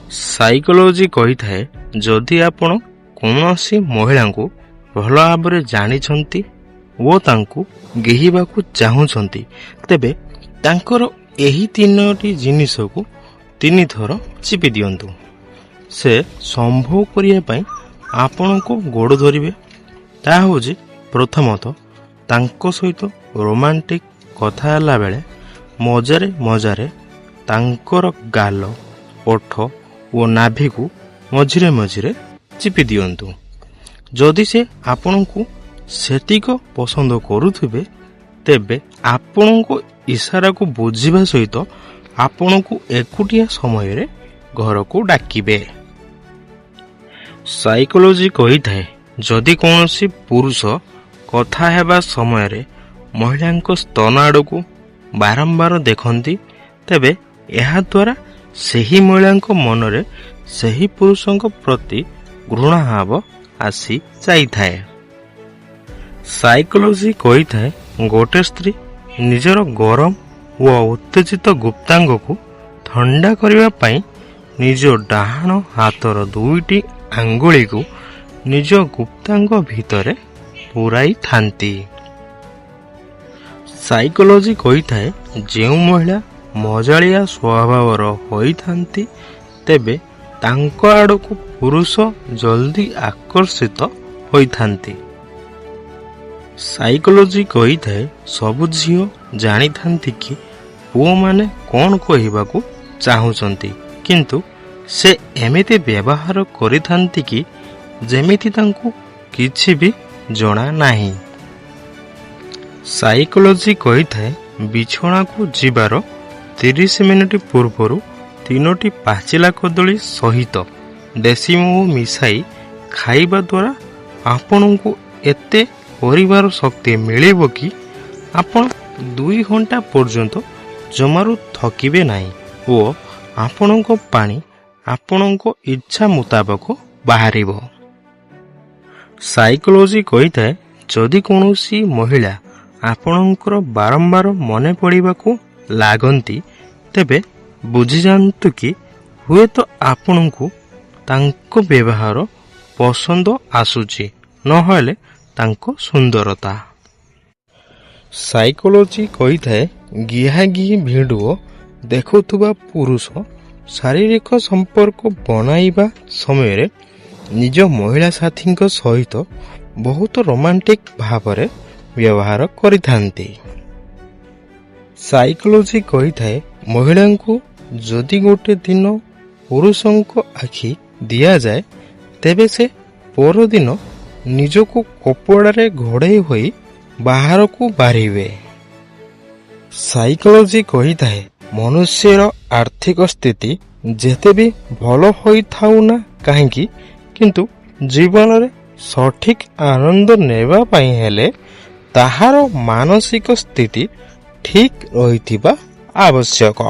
Psychology କହିଥାଏ ଯଦି ଆପଣ କୌଣସି ମହିଳାଙ୍କୁ ଭଲ ଭାବରେ ଜାଣିଛନ୍ତି ଓ ତାଙ୍କୁ ଗେହିବାକୁ ଚାହୁଁଛନ୍ତି ତେବେ ତାଙ୍କର ଏହି 3ଟି ଜିନିଷକୁ 3 ଥର ଚିପି ଦିଅନ୍ତୁ। ସେ ସମ୍ଭବ କରିବା ପାଇଁ ଆପଣଙ୍କୁ ଗୋଡ଼ ଧରିବେ। ତାହା ହେଉଛି ପ୍ରଥମତଃ ତାଙ୍କ ସହିତ ରୋମାଣ୍ଟିକ କଥା ହେଲା ବେଳେ ମଜାରେ ତାଙ୍କର ଗାଲ, ଓଠ ଓ ନାଭିକୁ ମଝିରେ ଚିପି ଦିଅନ୍ତୁ। ଯଦି ସେ ଆପଣଙ୍କୁ ସେତିକ ପସନ୍ଦ କରୁଥିବେ ତେବେ ଆପଣଙ୍କ ଇସାରାକୁ ବୁଝିବା ସହିତ ଆପଣଙ୍କୁ ଏକୁଟିଆ ସମୟରେ ଘରକୁ ଡାକିବେ। ସାଇକୋଲୋଜି କହିଥାଏ ଯଦି କୌଣସି ପୁରୁଷ କଥା ହେବା ସମୟରେ ମହିଳାଙ୍କ ସ୍ତନ ଆଡ଼କୁ ବାରମ୍ବାର ଦେଖନ୍ତି ତେବେ ଏହାଦ୍ୱାରା ସେହି ମହିଳାଙ୍କ ମନରେ ସେହି ପୁରୁଷଙ୍କ ପ୍ରତି ଘୃଣାଭାବ ଆସି ଯାଇଥାଏ। ସାଇକୋଲୋଜି କହିଥାଏ ଗୋଟିଏ ସ୍ତ୍ରୀ ନିଜର ଗରମ ଓ ଉତ୍ତେଜିତ ଗୁପ୍ତାଙ୍ଗକୁ ଥଣ୍ଡା କରିବା ପାଇଁ ନିଜ ଡାହାଣ ହାତର 2ଟି ଆଙ୍ଗୁଳିକୁ ନିଜ ଗୁପ୍ତାଙ୍ଗ ଭିତରେ ପୁରାଇଥାନ୍ତି। ସାଇକୋଲୋଜି କହିଥାଏ ଯେଉଁ ମହିଳା ମଜାଳିଆ ସ୍ୱଭାବର ହୋଇଥାନ୍ତି ତେବେ ତାଙ୍କ ଆଡ଼କୁ ପୁରୁଷ ଜଲ୍ଦି ଆକର୍ଷିତ ହୋଇଥାନ୍ତି। ସାଇକୋଲୋଜି କହିଥାଏ ସବୁ ଝିଅ ଜାଣିଥାନ୍ତି କି ପୁଅମାନେ କ'ଣ କହିବାକୁ ଚାହୁଁଛନ୍ତି କିନ୍ତୁ ସେ ଏମିତି ବ୍ୟବହାର କରିଥାନ୍ତି କି ଯେମିତି ତାଙ୍କୁ କିଛି ବି ଜଣା ନାହିଁ। ସାଇକୋଲୋଜି କହିଥାଏ ବିଛଣାକୁ ଯିବାର 30 ମିନିଟ୍ ପୂର୍ବରୁ 3ଟି ପାଚିଲା କଦଳୀ ସହିତ ଦେଶୀ ମହୁ ମିଶାଇ ଖାଇବା ଦ୍ୱାରା ଆପଣଙ୍କୁ ଏତେ କରିବାର ଶକ୍ତି ମିଳିବ କି ଆପଣ 2 ଘଣ୍ଟା ପର୍ଯ୍ୟନ୍ତ ଜମାରୁ ଥକିବେ ନାହିଁ ଓ ଆପଣଙ୍କ ପାଣି ଆପଣଙ୍କ ଇଚ୍ଛା ମୁତାବକ ବାହାରିବ। ସାଇକୋଲୋଜି କହିଥାଏ ଯଦି କୌଣସି ମହିଳା ଆପଣଙ୍କର ବାରମ୍ବାର ମନେ ପଡ଼ିବାକୁ ଲାଗନ୍ତି ତେବେ ବୁଝିଯାଆନ୍ତୁ କି ହୁଏତ ଆପଣଙ୍କୁ ତାଙ୍କ ବ୍ୟବହାର ପସନ୍ଦ ଆସୁଛି ନହେଲେ ତାଙ୍କ ସୁନ୍ଦରତା। ସାଇକୋଲୋଜି କହିଥାଏ ଗିହାଗିହି ଭିଡ଼ିଓ ଦେଖୁଥିବା ପୁରୁଷ ଶାରୀରିକ ସମ୍ପର୍କ ବନାଇବା ସମୟରେ ନିଜ ମହିଳା ସାଥୀଙ୍କ ସହିତ ବହୁତ ରୋମାଣ୍ଟିକ ଭାବରେ ବ୍ୟବହାର କରିଥାନ୍ତି। ସାଇକୋଲୋଜି କହିଥାଏ ମହିଳାଙ୍କୁ ଯଦି ଗୋଟେ ଦିନ ପୁରୁଷଙ୍କ ଆଖି ଦିଆଯାଏ ତେବେ ସେ ପରଦିନ ନିଜକୁ କପଡ଼ାରେ ଘୋଡ଼େଇ ହୋଇ ବାହାରକୁ ବାହାରିବେ। ସାଇକୋଲୋଜି କହିଥାଏ ମନୁଷ୍ୟର ଆର୍ଥିକ ସ୍ଥିତି ଯେତେ ବି ଭଲ ହୋଇଥାଉ ନା କାହିଁକି କିନ୍ତୁ ଜୀବନରେ ସଠିକ୍ ଆନନ୍ଦ ନେବା ପାଇଁ ହେଲେ ତାହାର ମାନସିକ ସ୍ଥିତି ଠିକ୍ ରହିଥିବା ଆବଶ୍ୟକ।